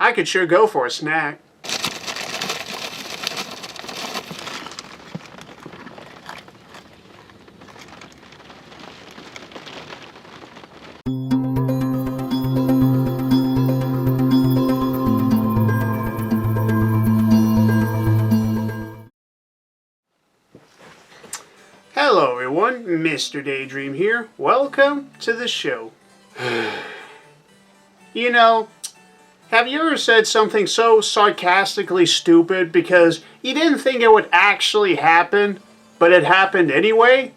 I could sure go for a snack. Hello everyone, Mr. Daydream here. Welcome to the show. You know, have you ever said something so sarcastically stupid because you didn't think it would actually happen, but it happened anyway?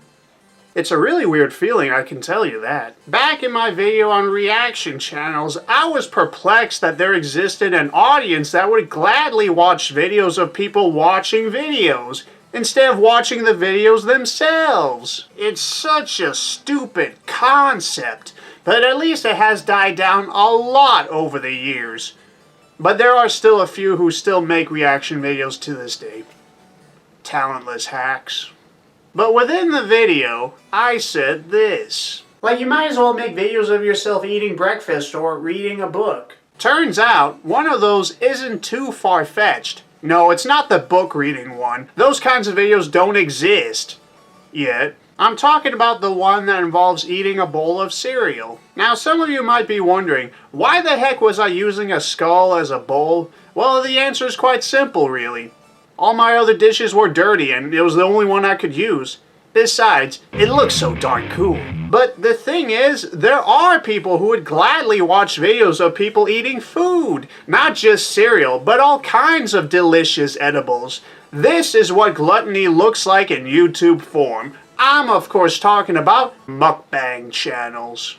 It's a really weird feeling, I can tell you that. Back in my video on reaction channels, I was perplexed that there existed an audience that would gladly watch videos of people watching videos instead of watching the videos themselves. It's such a stupid concept, but at least it has died down a lot over the years. But there are still a few who still make reaction videos to this day. Talentless hacks. But within the video, I said this. Like, you might as well make videos of yourself eating breakfast or reading a book. Turns out, one of those isn't too far-fetched. No, it's not the book reading one. Those kinds of videos don't exist. Yet. I'm talking about the one that involves eating a bowl of cereal. Now, some of you might be wondering, why the heck was I using a skull as a bowl? Well, the answer is quite simple, really. All my other dishes were dirty, and it was the only one I could use. Besides, it looks so darn cool. But the thing is, there are people who would gladly watch videos of people eating food. Not just cereal, but all kinds of delicious edibles. This is what gluttony looks like in YouTube form. I'm of course talking about mukbang channels.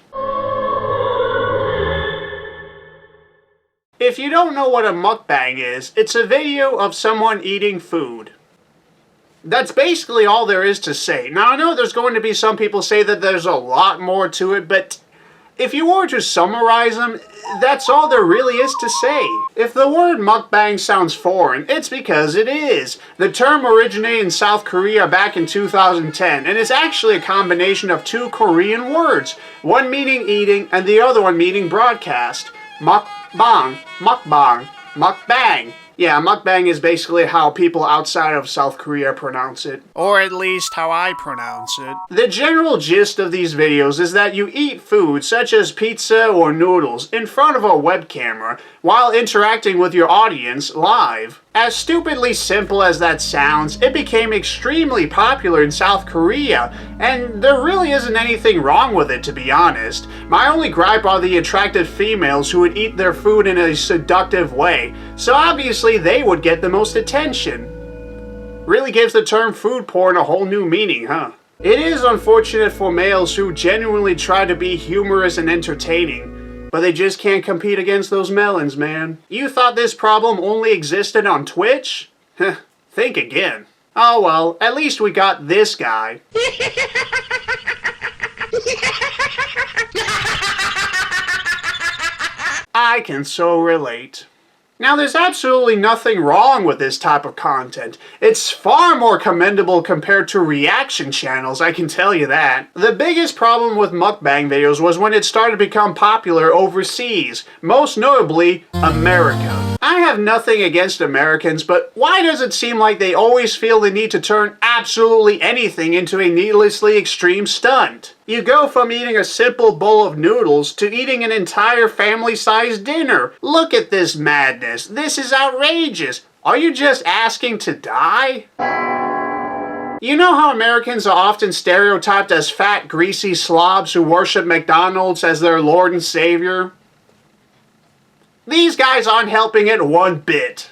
If you don't know what a mukbang is, it's a video of someone eating food. That's basically all there is to say. Now, I know there's going to be some people say that there's a lot more to it, but if you were to summarize them, that's all there really is to say. If the word mukbang sounds foreign, it's because it is. The term originated in South Korea back in 2010, and it's actually a combination of two Korean words, one meaning eating and the other one meaning broadcast. Mukbang, mukbang, mukbang. Yeah, mukbang is basically how people outside of South Korea pronounce it. Or at least how I pronounce it. The general gist of these videos is that you eat food such as pizza or noodles in front of a web camera while interacting with your audience live. As stupidly simple as that sounds, it became extremely popular in South Korea, and there really isn't anything wrong with it, to be honest. My only gripe are the attractive females who would eat their food in a seductive way, so obviously they would get the most attention. Really gives the term food porn a whole new meaning, huh? It is unfortunate for males who genuinely try to be humorous and entertaining, but they just can't compete against those melons, man. You thought this problem only existed on Twitch? Think again. Oh well, at least we got this guy. I can so relate. Now, there's absolutely nothing wrong with this type of content. It's far more commendable compared to reaction channels, I can tell you that. The biggest problem with mukbang videos was when it started to become popular overseas, most notably America. I have nothing against Americans, but why does it seem like they always feel the need to turn absolutely anything into a needlessly extreme stunt? You go from eating a simple bowl of noodles to eating an entire family-sized dinner. Look at this madness. This is outrageous. Are you just asking to die? You know how Americans are often stereotyped as fat, greasy slobs who worship McDonald's as their Lord and Savior? These guys aren't helping it one bit.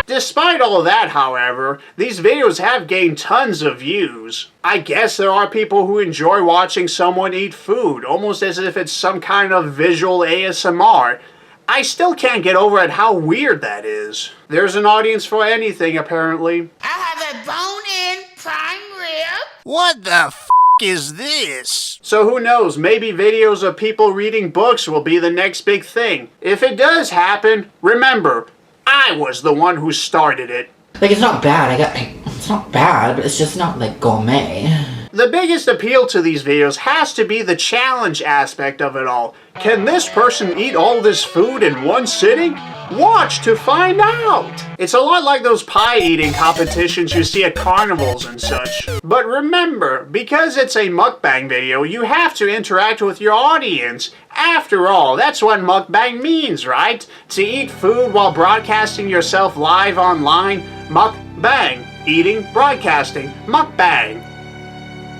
Despite all that, however, these videos have gained tons of views. I guess there are people who enjoy watching someone eat food, almost as if it's some kind of visual ASMR. I still can't get over at how weird that is. There's an audience for anything, apparently. I have a bone-in prime rib. What the f*** is this? So who knows, maybe videos of people reading books will be the next big thing. If it does happen, remember, I was the one who started it. Like, it's not bad. It's not bad, but it's just not, like, gourmet. The biggest appeal to these videos has to be the challenge aspect of it all. Can this person eat all this food in one sitting? Watch to find out! It's a lot like those pie eating competitions you see at carnivals and such. But remember, because it's a mukbang video, you have to interact with your audience. After all, that's what mukbang means, right? To eat food while broadcasting yourself live online. Mukbang. Eating, broadcasting, mukbang.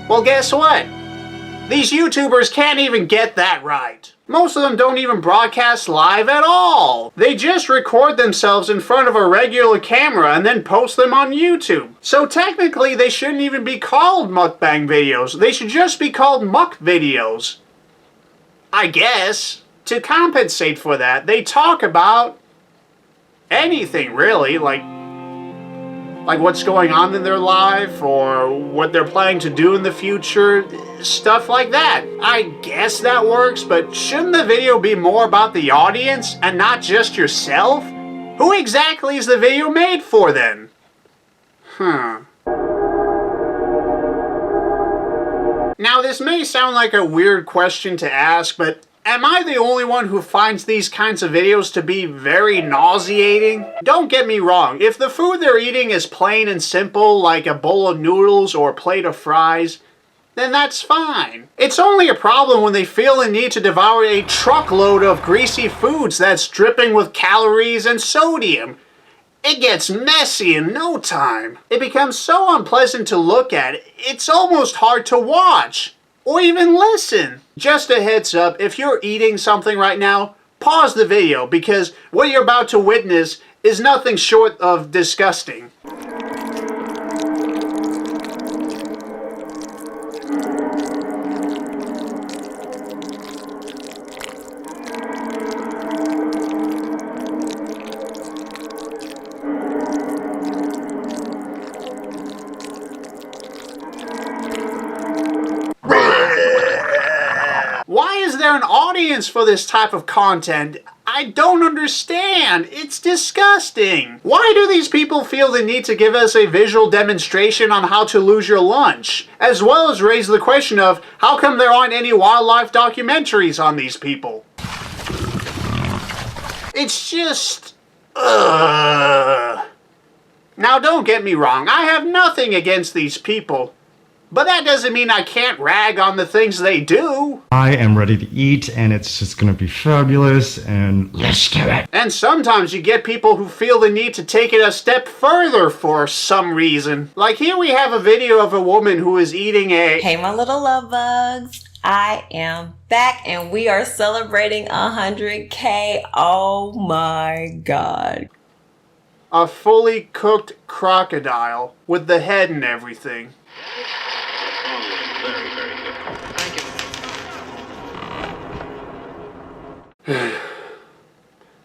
Well, guess what? These YouTubers can't even get that right. Most of them don't even broadcast live at all. They just record themselves in front of a regular camera and then post them on YouTube. So technically they shouldn't even be called mukbang videos. They should just be called muk videos. I guess. To compensate for that, they talk about anything really, like what's going on in their life, or what they're planning to do in the future, stuff like that. I guess that works, but shouldn't the video be more about the audience and not just yourself? Who exactly is the video made for then? Now this may sound like a weird question to ask, but am I the only one who finds these kinds of videos to be very nauseating? Don't get me wrong, if the food they're eating is plain and simple, like a bowl of noodles or a plate of fries, then that's fine. It's only a problem when they feel the need to devour a truckload of greasy foods that's dripping with calories and sodium. It gets messy in no time. It becomes so unpleasant to look at, it's almost hard to watch. Or even listen. Just a heads up, if you're eating something right now, pause the video, because what you're about to witness is nothing short of disgusting. Why is there an audience for this type of content? I don't understand. It's disgusting. Why do these people feel the need to give us a visual demonstration on how to lose your lunch? As well as raise the question of, how come there aren't any wildlife documentaries on these people? It's just... Now don't get me wrong, I have nothing against these people. But that doesn't mean I can't rag on the things they do. I am ready to eat, and it's just gonna be fabulous, and let's do it. And sometimes you get people who feel the need to take it a step further for some reason. Like here we have a video of a woman who is eating a... Hey my little love bugs, I am back and we are celebrating 100K. Oh my God. A fully cooked crocodile with the head and everything. Very, very good. Thank you.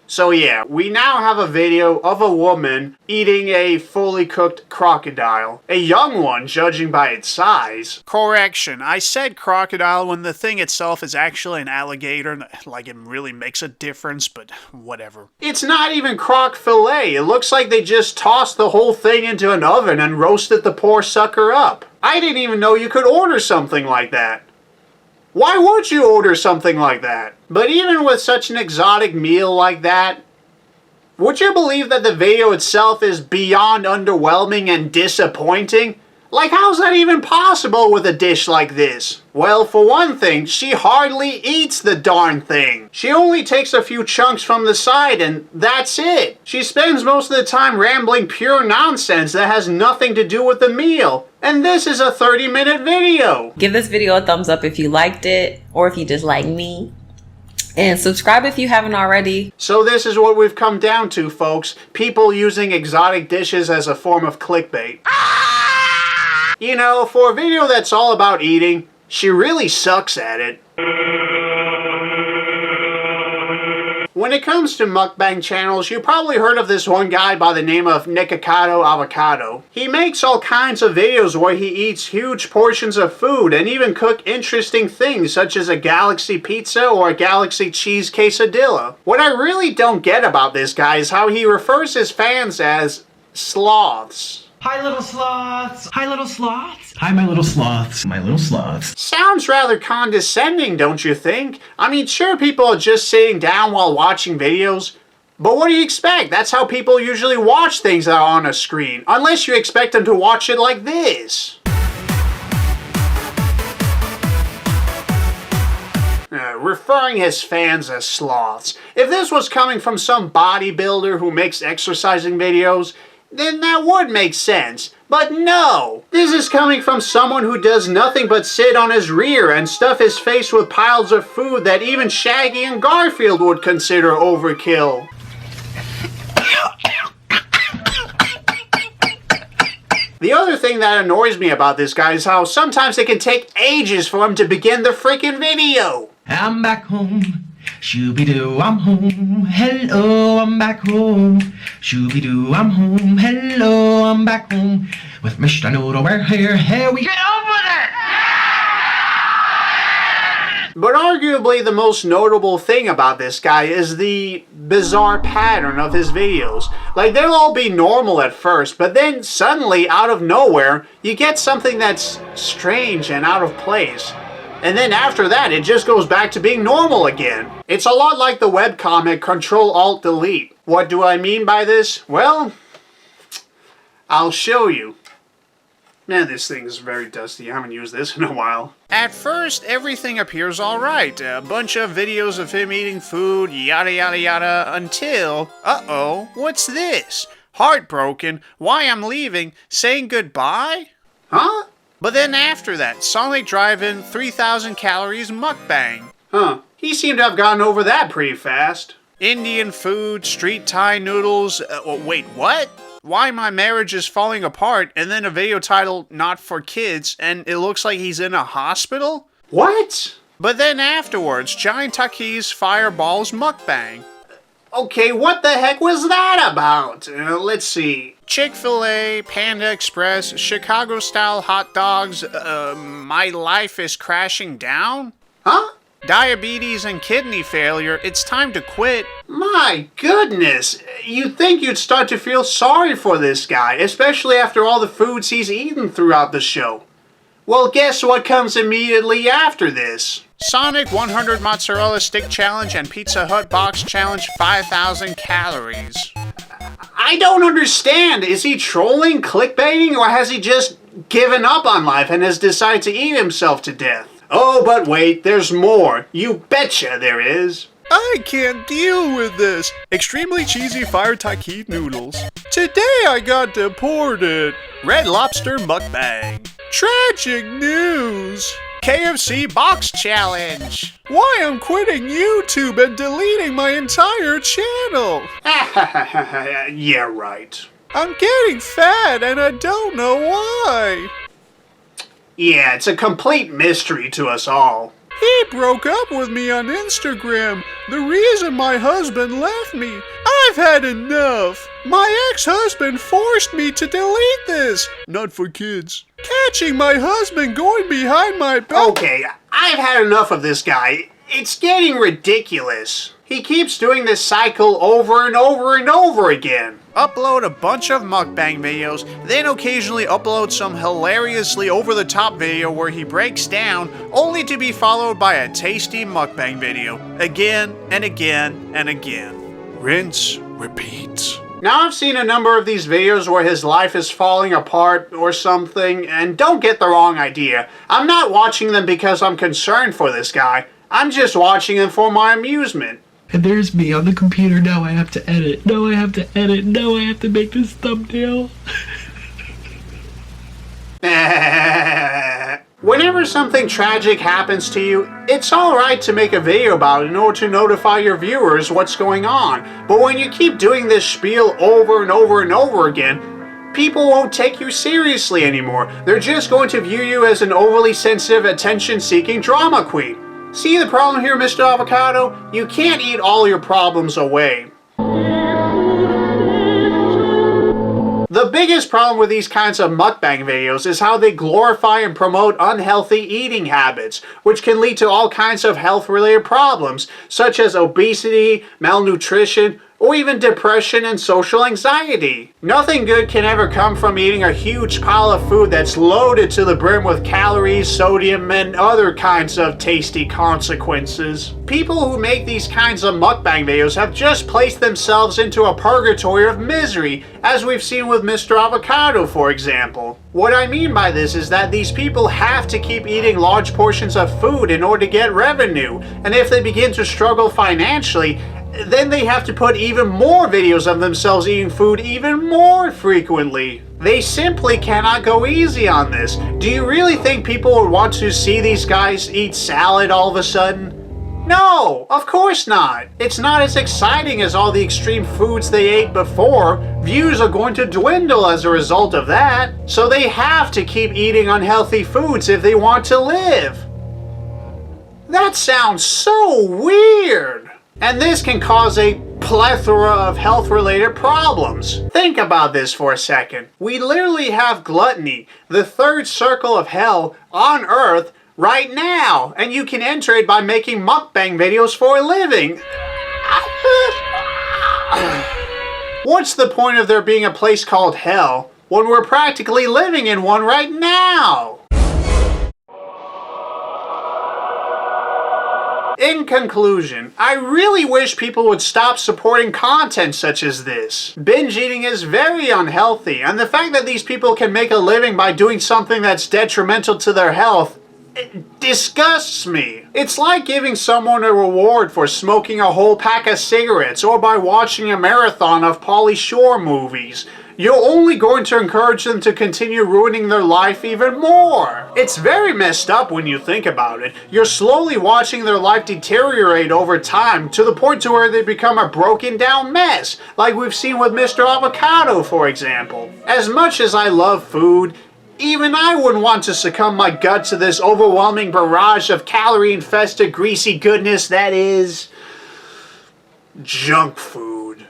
So yeah, we now have a video of a woman eating a fully cooked crocodile. A young one, judging by its size. Correction, I said crocodile when the thing itself is actually an alligator. Like it really makes a difference, but whatever. It's not even croc fillet. It looks like they just tossed the whole thing into an oven and roasted the poor sucker up. I didn't even know you could order something like that. Why would you order something like that? But even with such an exotic meal like that, would you believe that the video itself is beyond underwhelming and disappointing? Like, how's that even possible with a dish like this? Well, for one thing, she hardly eats the darn thing. She only takes a few chunks from the side and that's it. She spends most of the time rambling pure nonsense that has nothing to do with the meal. And this is a 30-minute video. Give this video a thumbs up if you liked it, or if you just like me. And subscribe if you haven't already. So this is what we've come down to, folks. People using exotic dishes as a form of clickbait. You know, for a video that's all about eating, she really sucks at it. When it comes to mukbang channels, you probably heard of this one guy by the name of Nickacado Avocado. He makes all kinds of videos where he eats huge portions of food and even cook interesting things such as a galaxy pizza or a galaxy cheese quesadilla. What I really don't get about this guy is how he refers his fans as sloths. Hi, little sloths. Hi, little sloths. Hi, my little sloths. My little sloths. Sounds rather condescending, don't you think? I mean, sure, people are just sitting down while watching videos, but what do you expect? That's how people usually watch things that are on a screen, unless you expect them to watch it like this. Referring his fans as sloths. If this was coming from some bodybuilder who makes exercising videos, then that would make sense. But no! This is coming from someone who does nothing but sit on his rear and stuff his face with piles of food that even Shaggy and Garfield would consider overkill. The other thing that annoys me about this guy is how sometimes it can take ages for him to begin the freaking video. I'm back home. Shooby-doo, I'm home. Hello, I'm back home. Shooby-doo, I'm home. Hello, I'm back home. With Mr. Noodle, we're here. Here we get on with it! But arguably the most notable thing about this guy is the bizarre pattern of his videos. Like, they'll all be normal at first, but then suddenly, out of nowhere, you get something that's strange and out of place. And then after that, it just goes back to being normal again. It's a lot like the webcomic Control-Alt-Delete. What do I mean by this? Well, I'll show you. Man, this thing is very dusty. I haven't used this in a while. At first, everything appears alright. A bunch of videos of him eating food, yada yada yada, until... Uh-oh, what's this? Heartbroken, why I'm leaving, saying goodbye? Huh? But then after that, Sonic Drive-In 3,000 calories mukbang. Huh, he seemed to have gotten over that pretty fast. Indian food, street Thai noodles, wait, what? Why my marriage is falling apart, and then a video titled Not for Kids, and it looks like he's in a hospital? What? But then afterwards, Giant Takis Fireballs mukbang. Okay, what the heck was that about? Let's see. Chick-fil-A, Panda Express, Chicago-style hot dogs, my life is crashing down? Huh? Diabetes and kidney failure, it's time to quit. My goodness, you'd think you'd start to feel sorry for this guy, especially after all the foods he's eaten throughout the show. Well, guess what comes immediately after this? Sonic 100 Mozzarella Stick Challenge and Pizza Hut Box Challenge 5,000 calories. I don't understand. Is he trolling, clickbaiting, or has he just given up on life and has decided to eat himself to death? Oh, but wait, there's more. You betcha there is. I can't deal with this. Extremely cheesy fire taquid noodles. Today I got deported. Red Lobster mukbang. Tragic news. KFC box challenge. Why I'm quitting YouTube and deleting my entire channel. Yeah, right. I'm getting fat and I don't know why. Yeah, it's a complete mystery to us all. He broke up with me on Instagram. The reason my husband left me. I've had enough. My ex-husband forced me to delete this. Not for kids. Catching my husband going behind my back. Okay, I've had enough of this guy. It's getting ridiculous. He keeps doing this cycle over and over and over again. Upload a bunch of mukbang videos, then occasionally upload some hilariously over-the-top video where he breaks down, only to be followed by a tasty mukbang video, again and again and again. Rinse, repeat. Now I've seen a number of these videos where his life is falling apart or something, and don't get the wrong idea. I'm not watching them because I'm concerned for this guy. I'm just watching them for my amusement. And there's me on the computer. Now I have to edit. Now I have to edit. Now I have to make this thumbnail. Whenever something tragic happens to you, it's alright to make a video about it in order to notify your viewers what's going on. But when you keep doing this spiel over and over and over again, people won't take you seriously anymore. They're just going to view you as an overly sensitive, attention-seeking drama queen. See the problem here, Mr. Avocado? You can't eat all your problems away. The biggest problem with these kinds of mukbang videos is how they glorify and promote unhealthy eating habits, which can lead to all kinds of health-related problems, such as obesity, malnutrition, or even depression and social anxiety. Nothing good can ever come from eating a huge pile of food that's loaded to the brim with calories, sodium, and other kinds of tasty consequences. People who make these kinds of mukbang videos have just placed themselves into a purgatory of misery, as we've seen with Mr. Avocado, for example. What I mean by this is that these people have to keep eating large portions of food in order to get revenue, and if they begin to struggle financially, then they have to put even more videos of themselves eating food even more frequently. They simply cannot go easy on this. Do you really think people would want to see these guys eat salad all of a sudden? No, of course not. It's not as exciting as all the extreme foods they ate before. Views are going to dwindle as a result of that. So they have to keep eating unhealthy foods if they want to live. That sounds so weird. And this can cause a plethora of health-related problems. Think about this for a second. We literally have gluttony, the third circle of hell on Earth, right now, and you can enter it by making mukbang videos for a living. What's the point of there being a place called hell when we're practically living in one right now? In conclusion, I really wish people would stop supporting content such as this. Binge eating is very unhealthy, and the fact that these people can make a living by doing something that's detrimental to their health, it disgusts me. It's like giving someone a reward for smoking a whole pack of cigarettes or by watching a marathon of Pauly Shore movies. You're only going to encourage them to continue ruining their life even more. It's very messed up when you think about it. You're slowly watching their life deteriorate over time to the point to where they become a broken down mess, like we've seen with Mr. Avocado, for example. As much as I love food, even I wouldn't want to succumb my gut to this overwhelming barrage of calorie-infested greasy goodness that is junk food.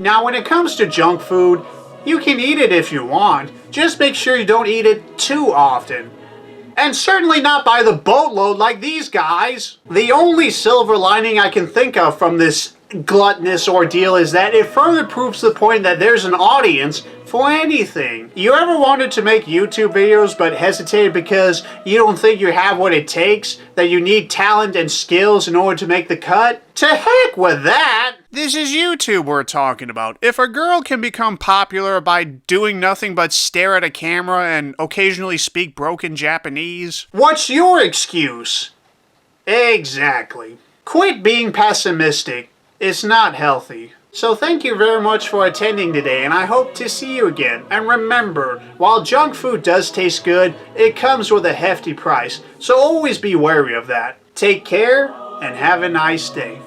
Now, when it comes to junk food, you can eat it if you want. Just make sure you don't eat it too often. And certainly not by the boatload like these guys. The only silver lining I can think of from this gluttonous ordeal is that it further proves the point that there's an audience for anything. You ever wanted to make YouTube videos but hesitated because you don't think you have what it takes, that you need talent and skills in order to make the cut? To heck with that! This is YouTube we're talking about. If a girl can become popular by doing nothing but stare at a camera and occasionally speak broken Japanese, what's your excuse? Exactly. Quit being pessimistic. It's not healthy. So thank you very much for attending today, and I hope to see you again. And remember, while junk food does taste good, it comes with a hefty price, so always be wary of that. Take care, and have a nice day.